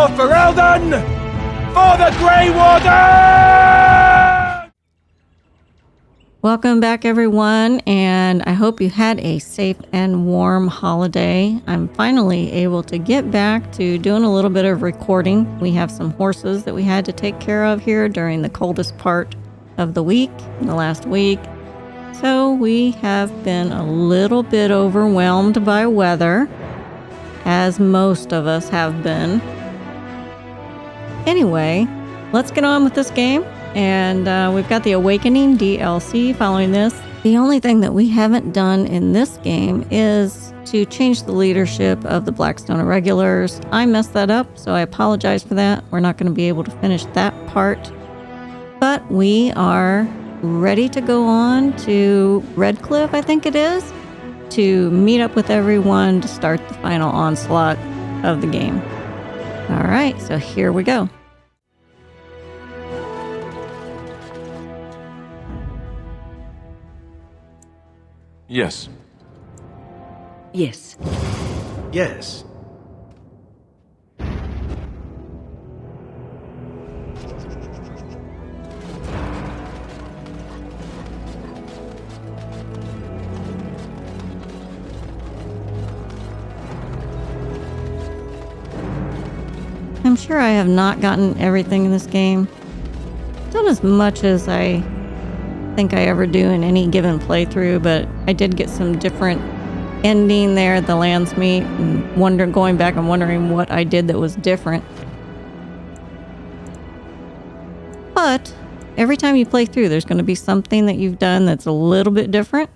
North for Eldon! For the Grey Warden! Welcome back, everyone, and I hope you had a safe and warm holiday. I'm finally able to get back to doing a little bit of recording. We have some horses that we had to take care of here during the coldest part of the week, the last week. So we have been a little bit overwhelmed by weather, as most of us have been. Anyway, let's get on with this game. And we've got the Awakening DLC following this. The only thing that we haven't done in this game is to change the leadership of the Blackstone Irregulars. I messed that up, so I apologize for that. We're not going to be able to finish that part. But we are ready to go on to Redcliffe, I think it is, to meet up with everyone to start the final onslaught of the game. All right, so here we go. Yes. Yes. Yes. I'm sure I have not gotten everything in this game. Done as much as I think I ever do in any given playthrough, but I did get some different ending there at the lands meet and going back and wondering what I did that was different. But every time you play through, there's going to be something that you've done that's a little bit different.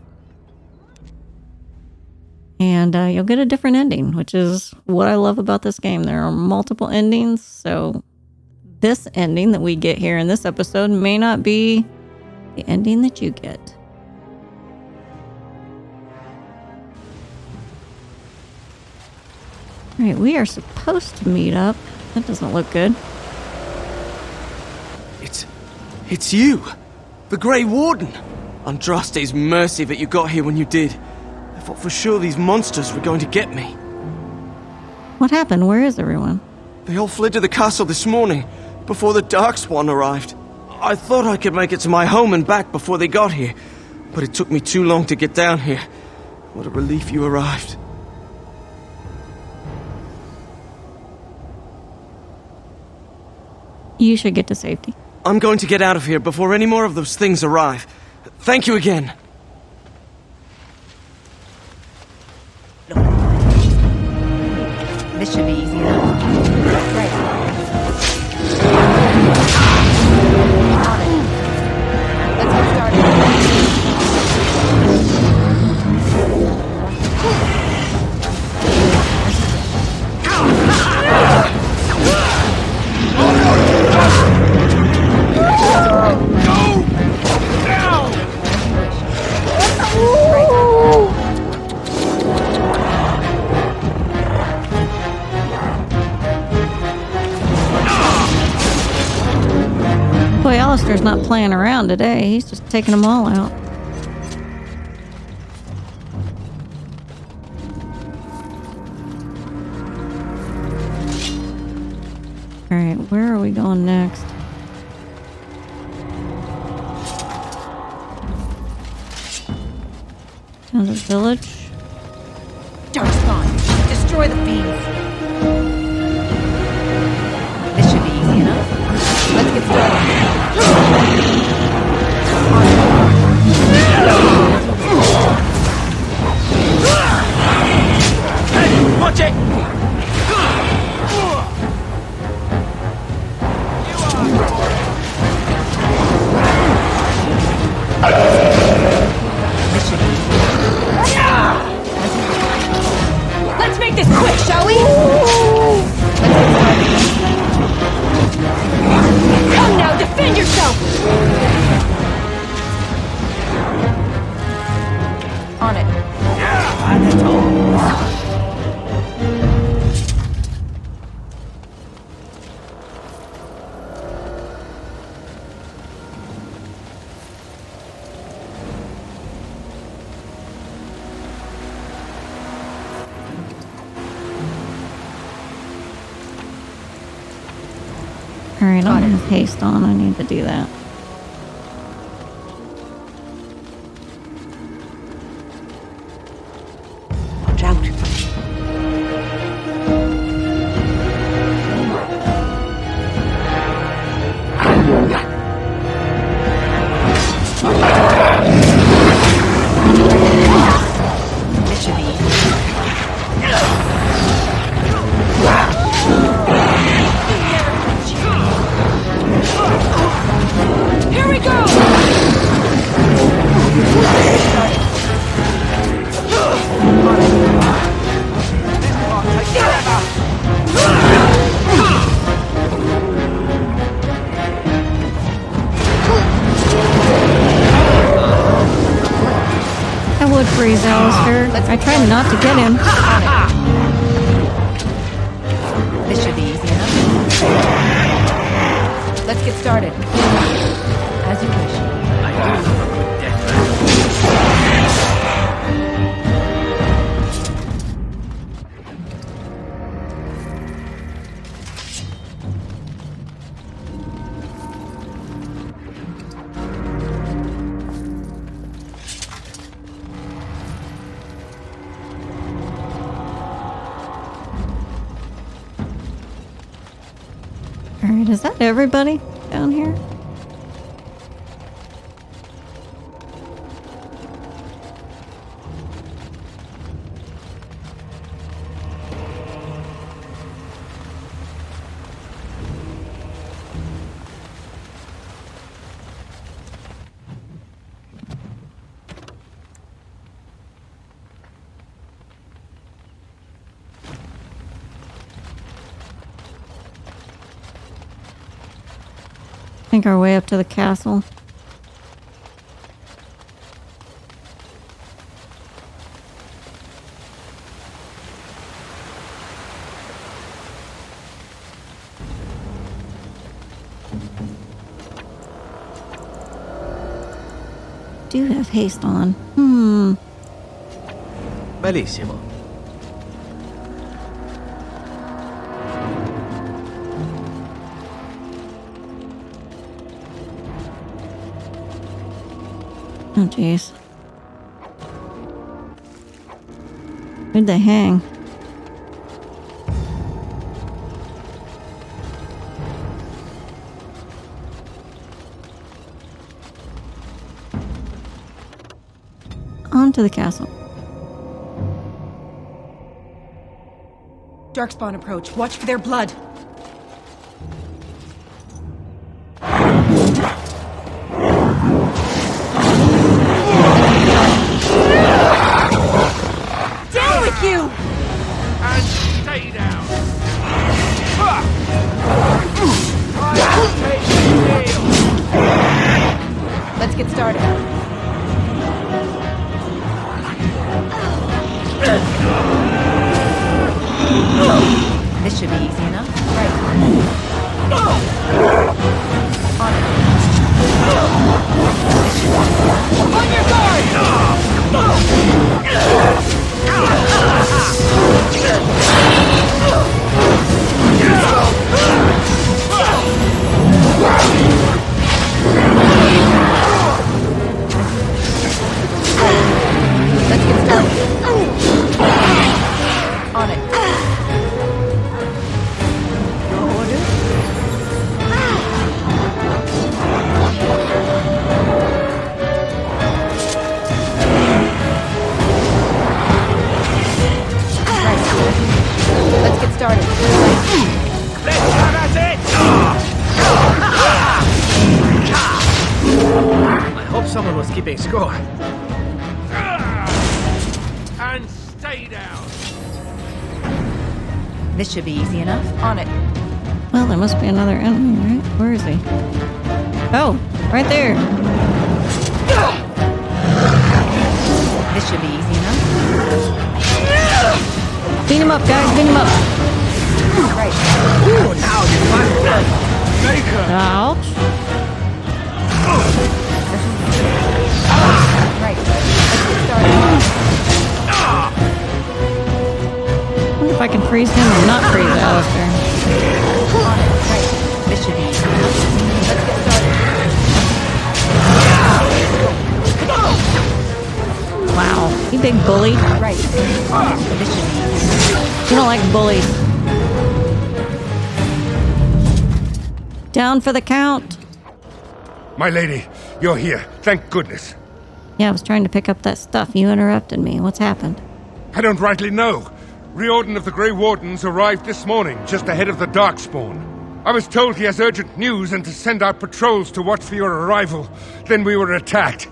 And you'll get a different ending, which is what I love about this game. There are multiple endings, so this ending that we get here in this episode may not be the ending that you get. All right, we are supposed to meet up. That doesn't look good. It's you! The Grey Warden! Andraste's mercy that you got here when you did. I thought for sure these monsters were going to get me. What happened? Where is everyone? They all fled to the castle this morning, before the Darkspawn arrived. I thought I could make it to my home and back before they got here, but it took me too long to get down here. What a relief you arrived. You should get to safety. I'm going to get out of here before any more of those things arrive. Thank you again. This should be easy enough. Right. Let's get started. Boy, Alistair's not playing around today. He's just taking them all out. Alright, where are we going next? Down to the village. Darkspawn, destroy the fiends. This should be easy enough. Let's get started. Hey, watch it! Let's make this quick, shall we? Alright, I'll have haste on. I need to do that. Watch out. This should be easy. Here we go! I would freeze Alistair. I tried not to get him. This should be easy enough. Let's get started. As you wish. I do love a good death match. Alright, is that everybody down here? I think our way up to the castle. Do have haste on. Bellissimo. Oh, jeez. Where'd they hang? On to the castle. Darkspawn approach. Watch for their blood. Down with you! And stay down. Let's get started. This should be easy enough. Right. On it. This should be easy enough. On your guard! Let's get started. On it. Your order? Right. Let's get started. Let's have at it! I hope someone was keeping score. And stay down. This should be easy enough. On it. Well, there must be another enemy, right? Where is he? Oh, right there. This should be easy enough. Beat him up, guys. Beat him up. Right. Ooh, now you find Baker. Ouch. Right. Let's get started. I wonder if I can freeze him or not freeze Alistair. On it. Right. This should be easy. big bully. Right. Positioning. You don't like bullies. Down for the count. My lady, you're here. Thank goodness. Yeah, I was trying to pick up that stuff. You interrupted me. What's happened? I don't rightly know. Riordan of the Grey Wardens arrived this morning, just ahead of the Darkspawn. I was told he has urgent news and to send out patrols to watch for your arrival. Then we were attacked.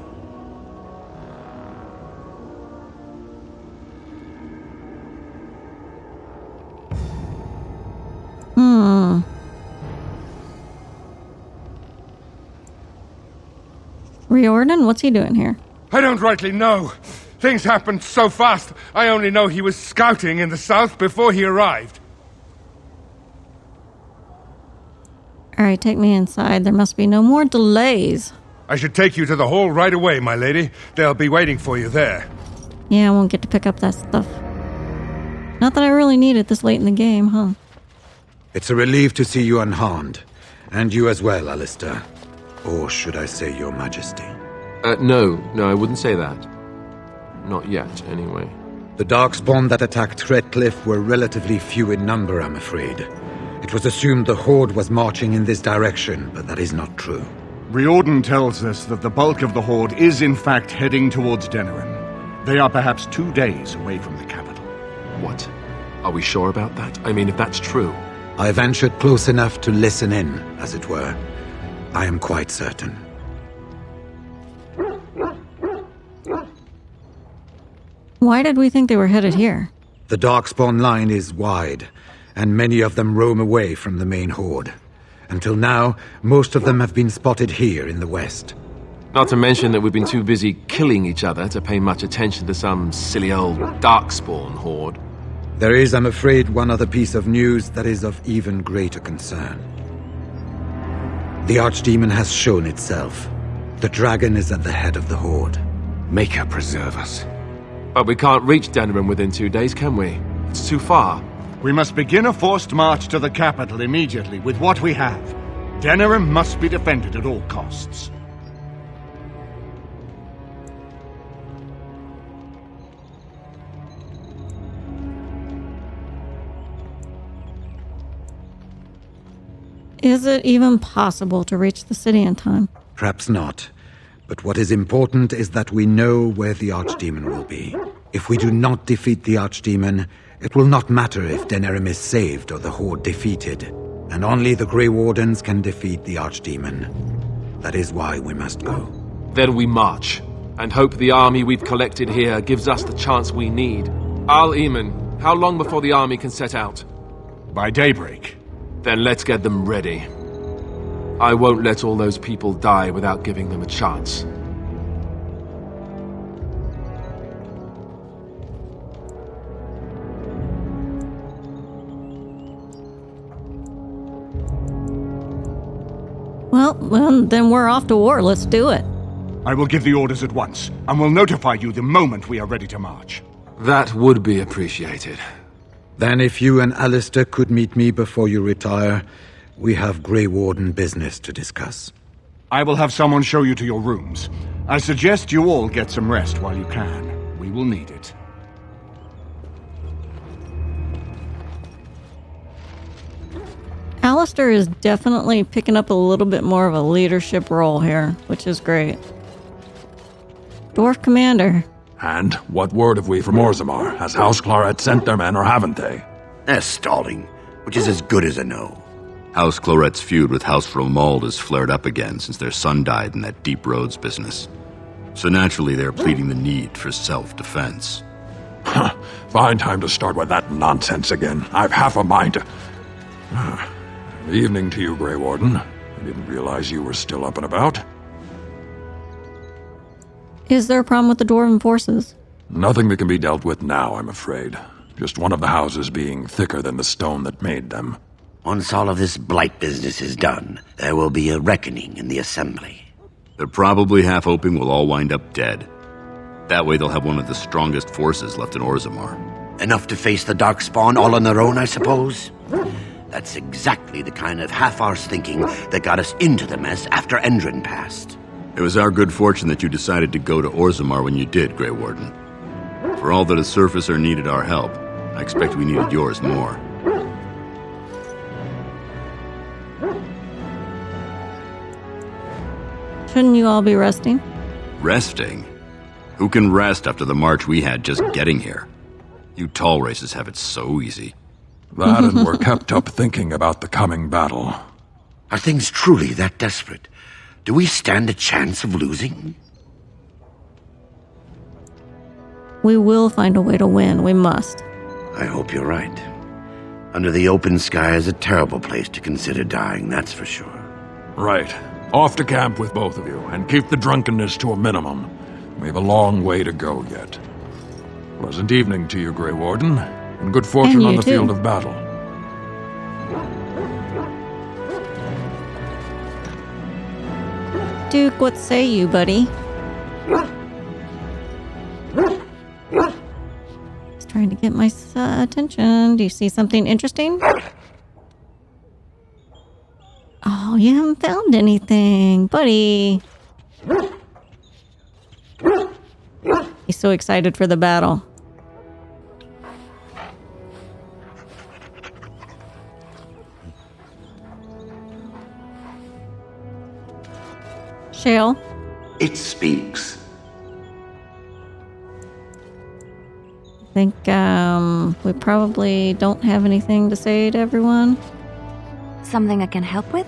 Riordan? What's he doing here? I don't rightly know. Things happened so fast, I only know he was scouting in the south before he arrived. Alright, take me inside. There must be no more delays. I should take you to the hall right away, my lady. They'll be waiting for you there. Yeah, I won't get to pick up that stuff. Not that I really need it this late in the game, huh? It's a relief to see you unharmed. And you as well, Alistair. Or should I say your majesty? No, I wouldn't say that. Not yet, anyway. The Darkspawn that attacked Redcliffe were relatively few in number, I'm afraid. It was assumed the Horde was marching in this direction, but that is not true. Riordan tells us that the bulk of the Horde is in fact heading towards Denerim. They are perhaps 2 days away from the capital. What? Are we sure about that? I mean, if that's true. I ventured close enough to listen in, as it were. I am quite certain. Why did we think they were headed here? The Darkspawn line is wide, and many of them roam away from the main Horde. Until now, most of them have been spotted here in the west. Not to mention that we've been too busy killing each other to pay much attention to some silly old Darkspawn horde. There is, I'm afraid, one other piece of news that is of even greater concern. The Archdemon has shown itself. The dragon is at the head of the Horde. Maker preserve us. But we can't reach Denerim within 2 days, can we? It's too far. We must begin a forced march to the capital immediately with what we have. Denerim must be defended at all costs. Is it even possible to reach the city in time? Perhaps not. But what is important is that we know where the Archdemon will be. If we do not defeat the Archdemon, it will not matter if Denerim is saved or the Horde defeated. And only the Grey Wardens can defeat the Archdemon. That is why we must go. Then we march, and hope the army we've collected here gives us the chance we need. Al-Eamon, how long before the army can set out? By daybreak. Then let's get them ready. I won't let all those people die without giving them a chance. Well, then we're off to war. Let's do it. I will give the orders at once, and will notify you the moment we are ready to march. That would be appreciated. Then if you and Alistair could meet me before you retire, we have Grey Warden business to discuss. I will have someone show you to your rooms. I suggest you all get some rest while you can. We will need it. Alistair is definitely picking up a little bit more of a leadership role here, which is great. Dwarf Commander. And what word have we from Orzammar? Has House Clorette sent their men or haven't they? They're stalling, which is as good as a no. House Clorette's feud with House Fromald has flared up again since their son died in that Deep Roads business. So naturally they're pleading the need for self-defense. Fine time to start with that nonsense again. I've half a mind to... Evening to you, Grey Warden. I didn't realize you were still up and about. Is there a problem with the Dwarven forces? Nothing that can be dealt with now, I'm afraid. Just one of the houses being thicker than the stone that made them. Once all of this blight business is done, there will be a reckoning in the Assembly. They're probably half hoping we'll all wind up dead. That way they'll have one of the strongest forces left in Orzammar. Enough to face the Darkspawn all on their own, I suppose? That's exactly the kind of half-arse thinking that got us into the mess after Endrin passed. It was our good fortune that you decided to go to Orzammar when you did, Grey Warden. For all that a surfacer needed our help, I expect we needed yours more. Shouldn't you all be resting? Resting? Who can rest after the march we had just getting here? You tall races have it so easy. That and we're kept up thinking about the coming battle. Are things truly that desperate? Do we stand a chance of losing? We will find a way to win. We must. I hope you're right. Under the open sky is a terrible place to consider dying, that's for sure. Right. Off to camp with both of you, and keep the drunkenness to a minimum. We have a long way to go yet. Pleasant evening to you, Grey Warden, and good fortune on the field of battle. Duke, what say you, buddy? He's trying to get my attention. Do you see something interesting? Oh, you haven't found anything, buddy. He's so excited for the battle. Shale? It speaks. I think we probably don't have anything to say to everyone. Something I can help with?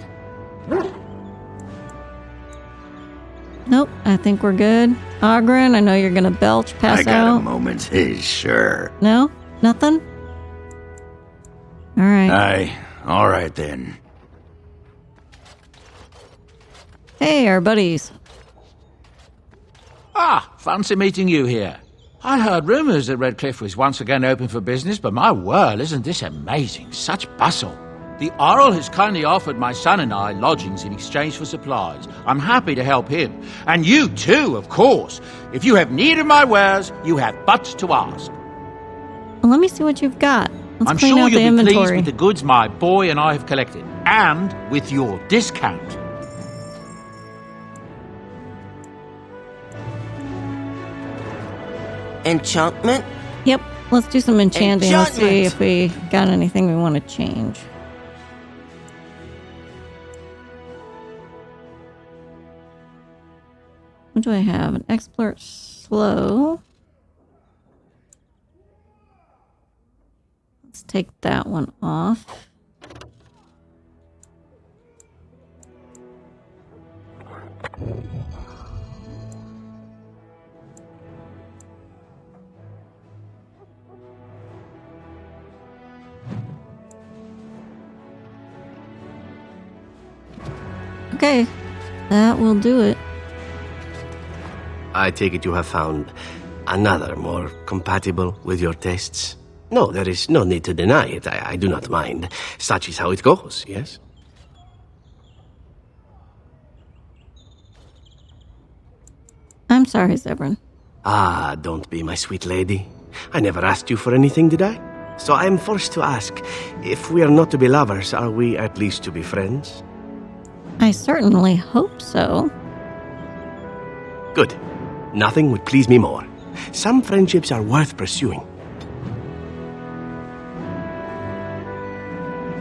Nope, I think we're good. Ogren, I know you're gonna belch, pass out. I got a moment's haze, sure. No? Nothing? Alright. Aye, alright then. Hey, our buddies. Ah, fancy meeting you here. I heard rumours that Redcliffe was once again open for business, but my word, isn't this amazing? Such bustle. The Earl has kindly offered my son and I lodgings in exchange for supplies. I'm happy to help him. And you too, of course. If you have need of my wares, you have but to ask. Well, let me see what you've got. Let's I'm clean sure out you'll the be inventory. pleased with the goods my boy and I have collected. And with your discount. Enchantment? Yep, let's do some enchanting. Let's see Enchantment! if we got anything we want to change. What do I have? An expert slow. Let's take that one off. Okay, that will do it. I take it you have found another more compatible with your tastes? No, there is no need to deny it. I do not mind. Such is how it goes, yes? I'm sorry, Zebrin. Ah, don't be, my sweet lady. I never asked you for anything, did I? So I am forced to ask, if we are not to be lovers, are we at least to be friends? I certainly hope so. Good. Nothing would please me more. Some friendships are worth pursuing.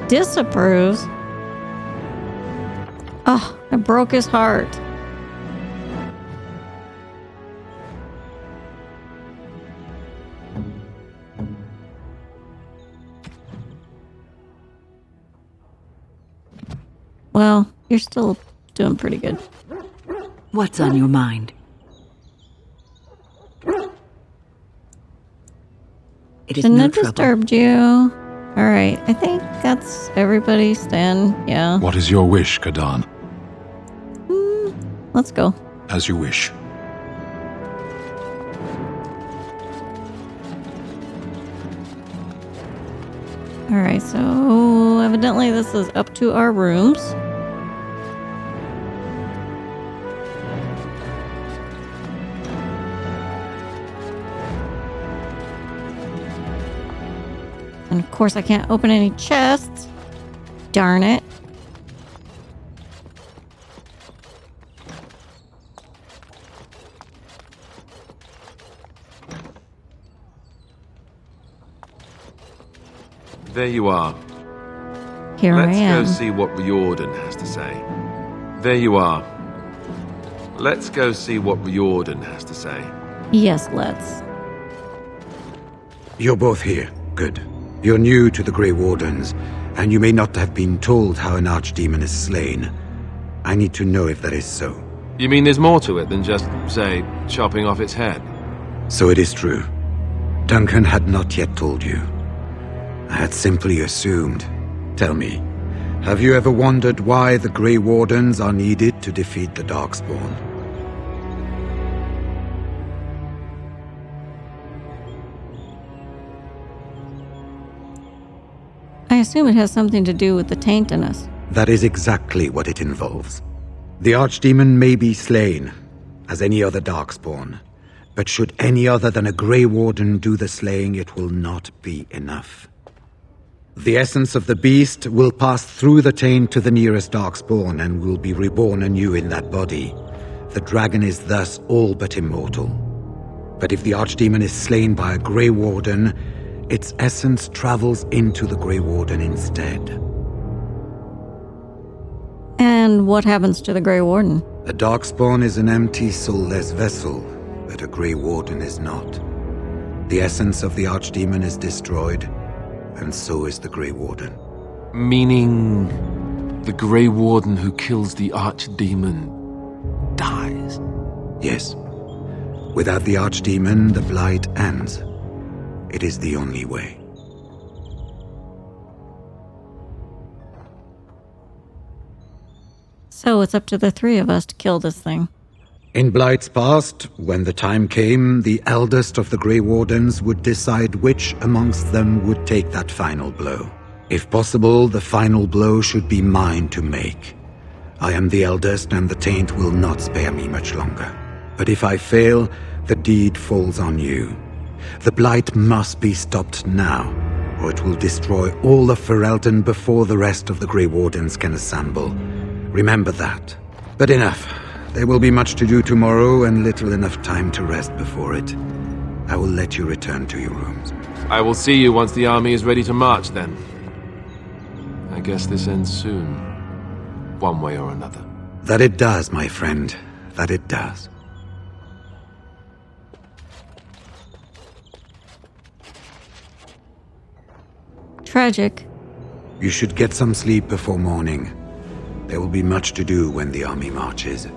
Disapproves? Oh, I broke his heart. Well, you're still doing pretty good. What's on your mind? It is Shouldn't no have trouble. disturbed you. Alright, I think that's everybody stand. Yeah. What is your wish, Kadan? Let's go. As you wish. Alright, so evidently this is up to our rooms. And of course I can't open any chests. Darn it. There you are. Here I Let's am. go see what Riordan has to say. There you are. Let's go see what Riordan has to say. Yes, let's. You're both here. Good. You're new to the Grey Wardens, and you may not have been told how an archdemon is slain. I need to know if that is so. You mean there's more to it than just, say, chopping off its head? So it is true. Duncan had not yet told you. I had simply assumed. Tell me, have you ever wondered why the Grey Wardens are needed to defeat the Darkspawn? I assume it has something to do with the taint in us. That is exactly what it involves. The Archdemon may be slain, as any other Darkspawn, but should any other than a Grey Warden do the slaying, it will not be enough. The essence of the beast will pass through the taint to the nearest Darkspawn and will be reborn anew in that body. The dragon is thus all but immortal. But if the Archdemon is slain by a Grey Warden, its essence travels into the Grey Warden instead. And what happens to the Grey Warden? A Darkspawn is an empty, soulless vessel, but a Grey Warden is not. The essence of the Archdemon is destroyed, and so is the Grey Warden. Meaning the Grey Warden who kills the Archdemon dies? Yes. Without the Archdemon, the blight ends. It is the only way. So it's up to the three of us to kill this thing. In Blight's past, when the time came, the eldest of the Grey Wardens would decide which amongst them would take that final blow. If possible, the final blow should be mine to make. I am the eldest, and the taint will not spare me much longer. But if I fail, the deed falls on you. The blight must be stopped now, or it will destroy all of Ferelden before the rest of the Grey Wardens can assemble. Remember that. But enough. There will be much to do tomorrow, and little enough time to rest before it. I will let you return to your rooms. I will see you once the army is ready to march, then. I guess this ends soon. One way or another. That it does, my friend. That it does. Tragic. You should get some sleep before morning. There will be much to do when the army marches.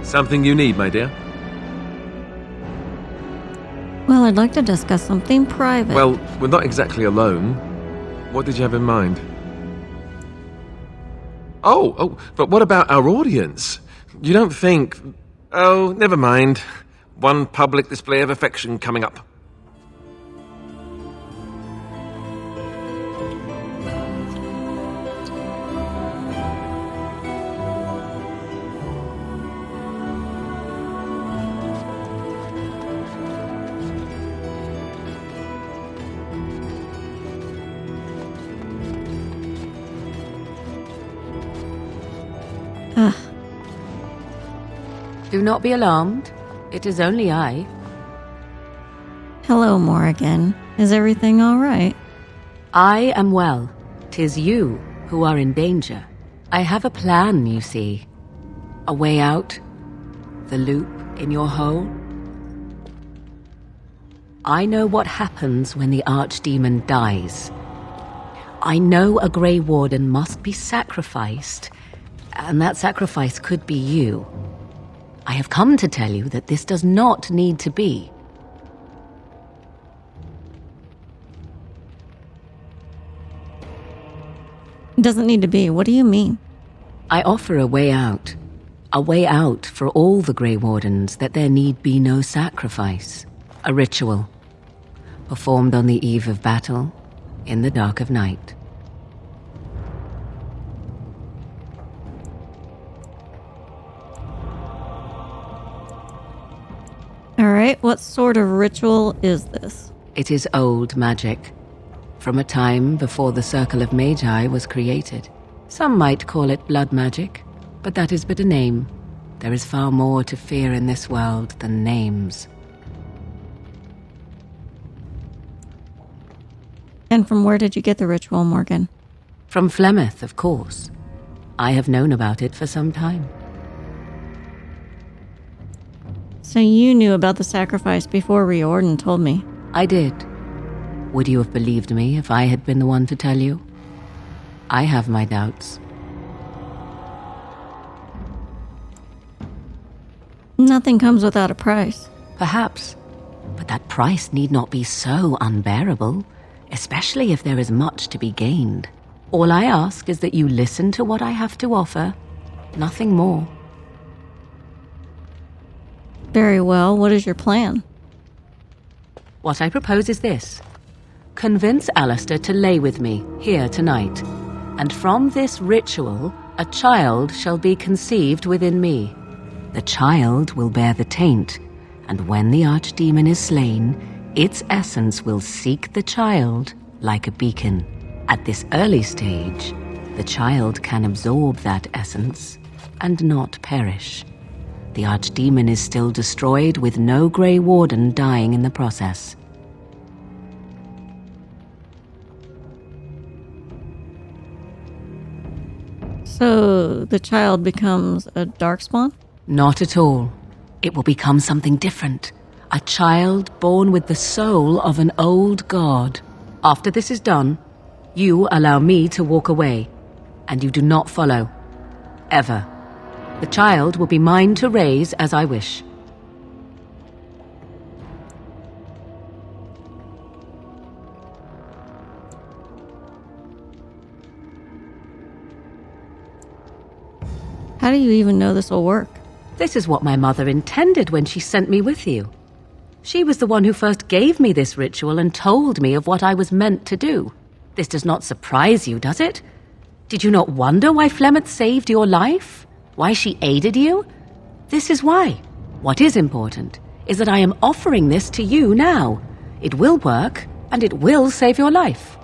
Something you need, my dear? Well, I'd like to discuss something private. Well, we're not exactly alone. What did you have in mind? Oh, but what about our audience? You don't think... Oh, never mind. One public display of affection coming up. Do not be alarmed. It is only I. Hello, Morrigan. Is everything all right? I am well. 'Tis you who are in danger. I have a plan, you see. A way out. The loop in your hole. I know what happens when the Archdemon dies. I know a Grey Warden must be sacrificed, and that sacrifice could be you. I have come to tell you that this does not need to be. Doesn't need to be. What do you mean? I offer a way out. A way out for all the Grey Wardens, that there need be no sacrifice. A ritual. Performed on the eve of battle, in the dark of night. All right, what sort of ritual is this? It is old magic, from a time before the Circle of Magi was created. Some might call it blood magic, but that is but a name. There is far more to fear in this world than names. And from where did you get the ritual, Morgan? From Flemeth, of course. I have known about it for some time. So you knew about the sacrifice before Riordan told me. I did. Would you have believed me if I had been the one to tell you? I have my doubts. Nothing comes without a price. Perhaps. But that price need not be so unbearable, especially if there is much to be gained. All I ask is that you listen to what I have to offer, nothing more. Very well. What is your plan? What I propose is this. Convince Alistair to lay with me here tonight, and from this ritual, a child shall be conceived within me. The child will bear the taint, and when the archdemon is slain, its essence will seek the child like a beacon. At this early stage, the child can absorb that essence and not perish. The archdemon is still destroyed with no Grey Warden dying in the process. So the child becomes a darkspawn? Not at all. It will become something different. A child born with the soul of an old god. After this is done, you allow me to walk away, and you do not follow. Ever. The child will be mine to raise as I wish. How do you even know this will work? This is what my mother intended when she sent me with you. She was the one who first gave me this ritual and told me of what I was meant to do. This does not surprise you, does it? Did you not wonder why Flemeth saved your life? Why she aided you? This is why. What is important is that I am offering this to you now. It will work, and it will save your life.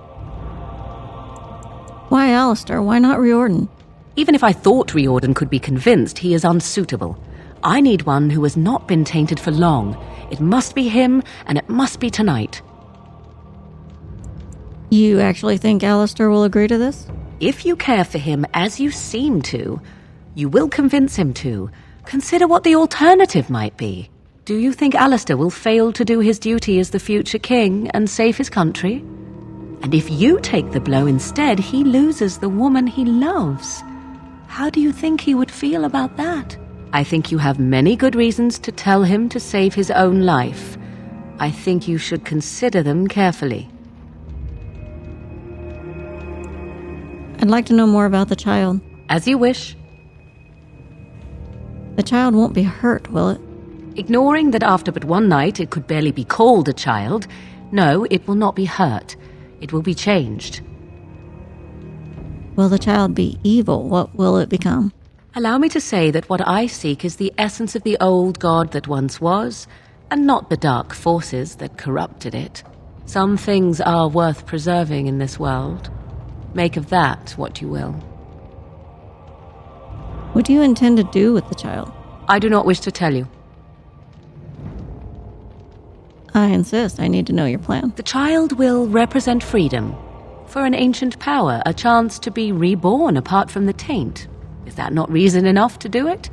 Why Alistair? Why not Riordan? Even if I thought Riordan could be convinced, he is unsuitable. I need one who has not been tainted for long. It must be him, and it must be tonight. You actually think Alistair will agree to this? If you care for him as you seem to, you will convince him to. Consider what the alternative might be. Do you think Alistair will fail to do his duty as the future king and save his country? And if you take the blow instead, he loses the woman he loves. How do you think he would feel about that? I think you have many good reasons to tell him to save his own life. I think you should consider them carefully. I'd like to know more about the child. As you wish. The child won't be hurt, will it? Ignoring that after but one night it could barely be called a child, no, it will not be hurt. It will be changed. Will the child be evil? What will it become? Allow me to say that what I seek is the essence of the old god that once was, and not the dark forces that corrupted it. Some things are worth preserving in this world. Make of that what you will. What do you intend to do with the child? I do not wish to tell you. I insist. I need to know your plan. The child will represent freedom. For an ancient power, a chance to be reborn apart from the taint. Is that not reason enough to do it?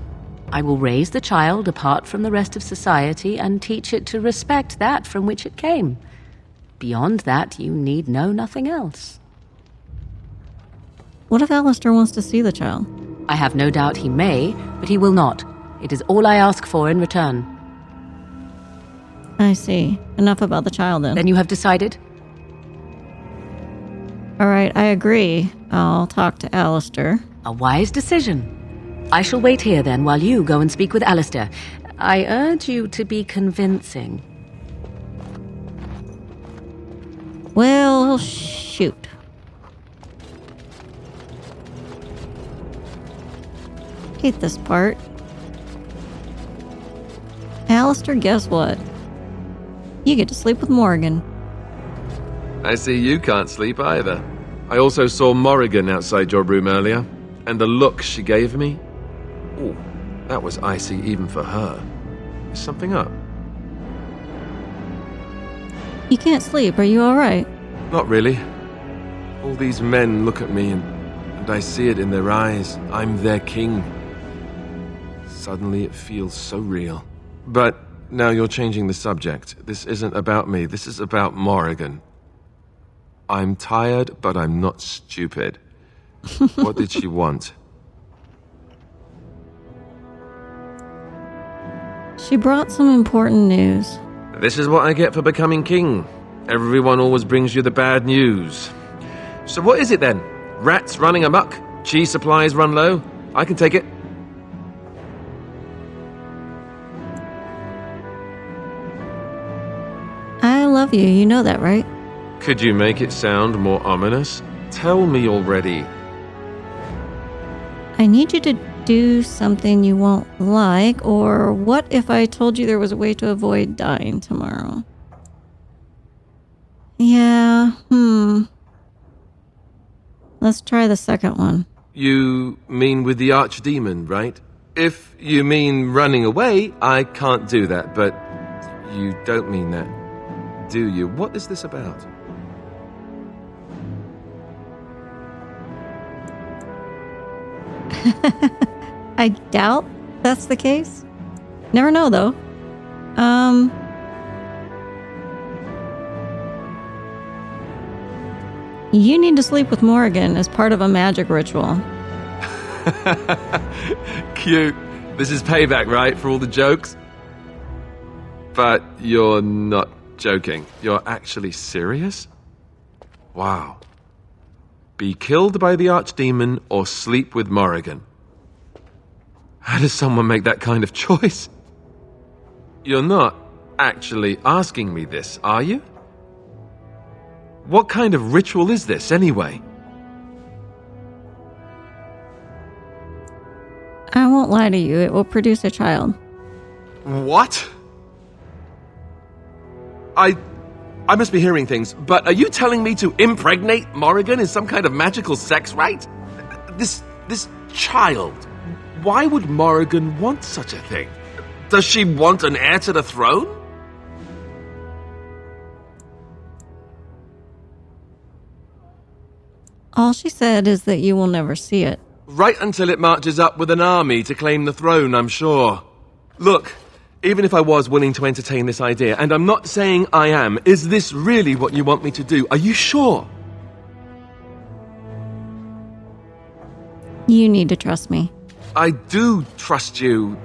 I will raise the child apart from the rest of society and teach it to respect that from which it came. Beyond that, you need know nothing else. What if Alistair wants to see the child? I have no doubt he may, but he will not. It is all I ask for in return. I see. Enough about the child, then. Then you have decided? All right, I agree. I'll talk to Alistair. A wise decision. I shall wait here, then, while you go and speak with Alistair. I urge you to be convincing. Well, shoot. Hate this part. Alistair, guess what? You get to sleep with Morrigan. I see you can't sleep either. I also saw Morrigan outside your room earlier, and the look she gave me... Ooh, that was icy even for her. Is something up? You can't sleep. Are you alright? Not really. All these men look at me and I see it in their eyes. I'm their king. Suddenly it feels so real. But now you're changing the subject. This isn't about me. This is about Morrigan. I'm tired, but I'm not stupid. What did she want? She brought some important news. This is what I get for becoming king. Everyone always brings you the bad news. So what is it then? Rats running amok? Cheese supplies run low? I can take it. I love you. You know that, right? Could you make it sound more ominous? Tell me already. I need you to do something you won't like, or what if I told you there was a way to avoid dying tomorrow? Yeah, Let's try the second one. You mean with the archdemon, right? If you mean running away, I can't do that, but you don't mean that, do you? What is this about? I doubt that's the case. Never know, though. You need to sleep with Morrigan as part of a magic ritual. Cute. This is payback, right, for all the jokes? But you're not joking. You're actually serious? Wow. Be killed by the archdemon or sleep with Morrigan. How does someone make that kind of choice? You're not actually asking me this, are you? What kind of ritual is this, anyway? I won't lie to you. It will produce a child. What? I must be hearing things, but are you telling me to impregnate Morrigan is some kind of magical sex rite? This child. Why would Morrigan want such a thing? Does she want an heir to the throne? All she said is that you will never see it. Right until it marches up with an army to claim the throne, I'm sure. Look, even if I was willing to entertain this idea, and I'm not saying I am, is this really what you want me to do? Are you sure? You need to trust me. I do trust you.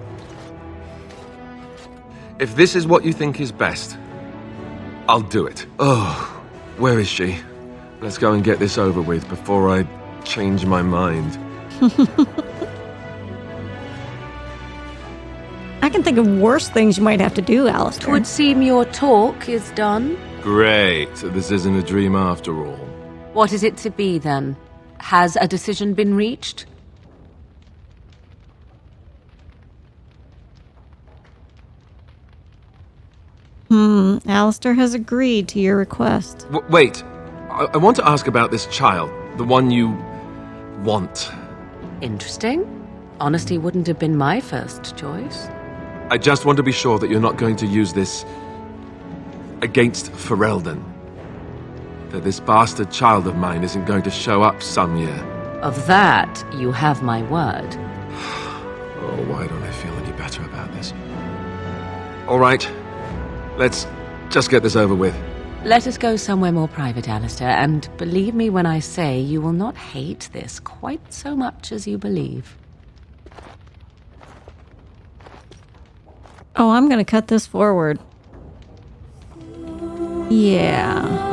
If this is what you think is best, I'll do it. Oh, where is she? Let's go and get this over with before I change my mind. I can think of worse things you might have to do, Alistair. It would seem your talk is done. Great. This isn't a dream after all. What is it to be, then? Has a decision been reached? Alistair has agreed to your request. Wait. I want to ask about this child. The one you want. Interesting. Honesty wouldn't have been my first choice. I just want to be sure that you're not going to use this against Ferelden. That this bastard child of mine isn't going to show up some year. Of that, you have my word. Oh, why don't I feel any better about this? All right. Let's just get this over with. Let us go somewhere more private, Alistair, and believe me when I say you will not hate this quite so much as you believe. Oh, I'm gonna cut this forward. Yeah.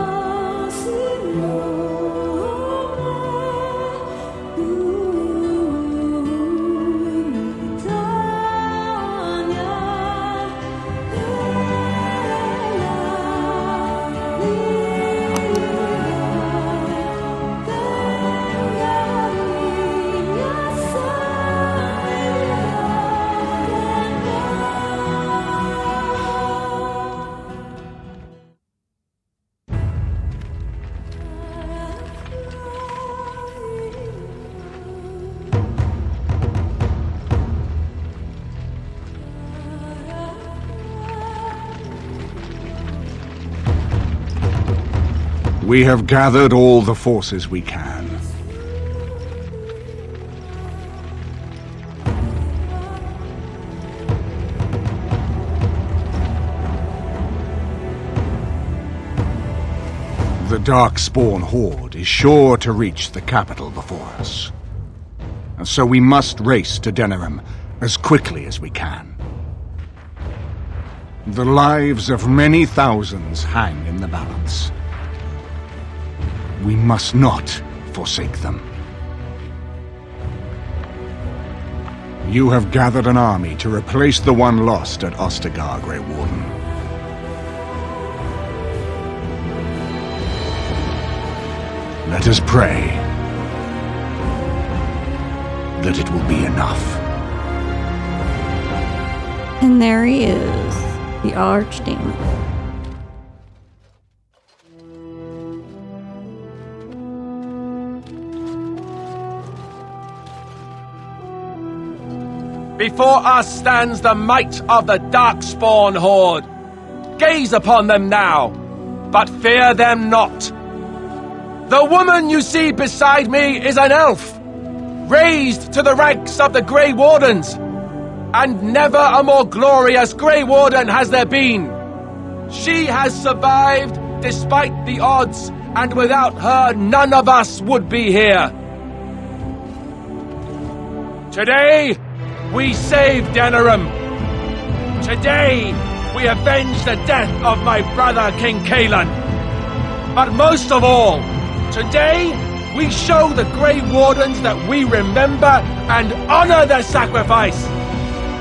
We have gathered all the forces we can. The Darkspawn Horde is sure to reach the capital before us. And so we must race to Denerim as quickly as we can. The lives of many thousands hang in the balance. We must not forsake them. You have gathered an army to replace the one lost at Ostagar, Grey Warden. Let us pray that it will be enough. And there he is, the Archdemon. Before us stands the might of the Darkspawn Horde. Gaze upon them now, but fear them not. The woman you see beside me is an elf, raised to the ranks of the Grey Wardens. And never a more glorious Grey Warden has there been. She has survived despite the odds, and without her none of us would be here. Today, we saved Denerim. Today, we avenged the death of my brother King Kaelan. But most of all, today, we show the Grey Wardens that we remember and honor their sacrifice.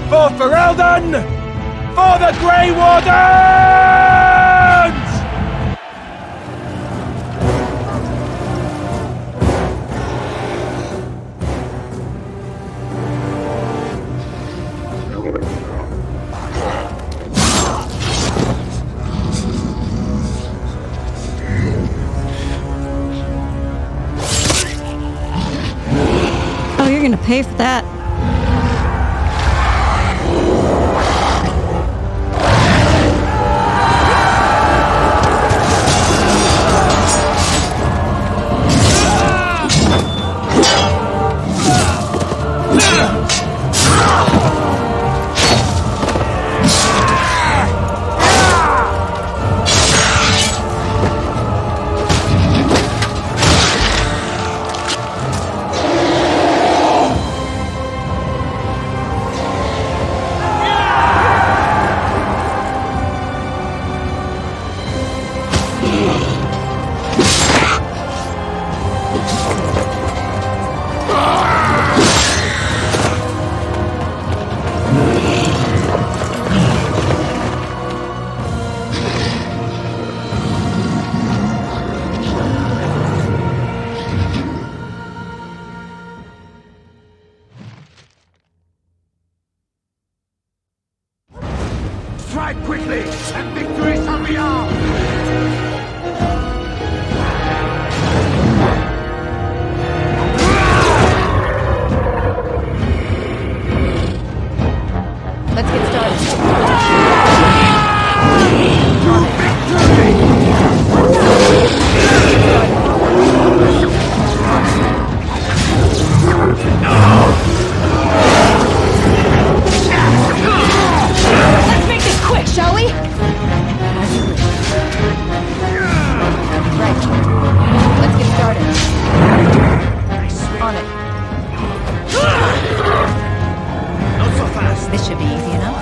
For Ferelden! For the Grey Wardens! Oh, you're gonna pay for that. Strike quickly, and victory shall be ours! Let's get started. Let's make this quick, shall we? Right. Let's get started. On it. Not so fast. This should be easy enough.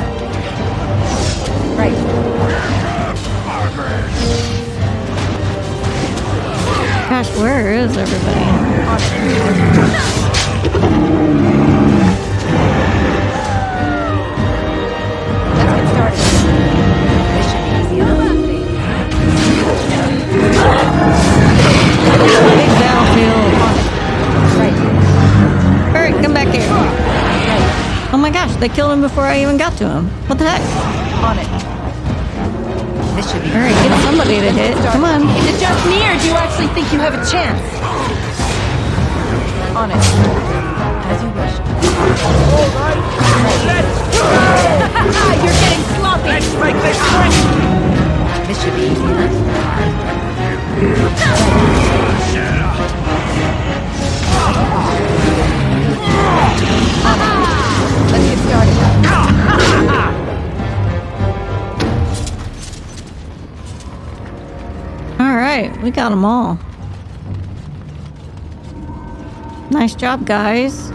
Right. Gosh, where is everybody? On it. Let's get started. This should be easy enough. Big battlefield. Right. Alright, come back here. Right. Oh my gosh, they killed him before I even got to him. What the heck? On it. This should be Alright, get somebody to hit. Come on. Is it just me, or do you actually think you have a chance? On it. As you wish. Alright, let's go! You're getting sloppy! Let's make this quick! This should be easy enough. Let's get started. All right, we got them all. Nice job, guys.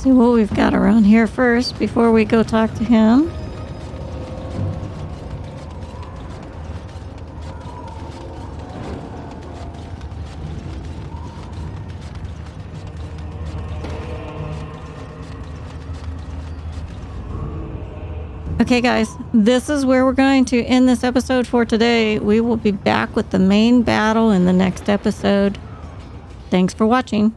See what we've got around here first before we go talk to him. Okay, guys, this is where we're going to end this episode for today. We will be back with the main battle in the next episode. Thanks for watching.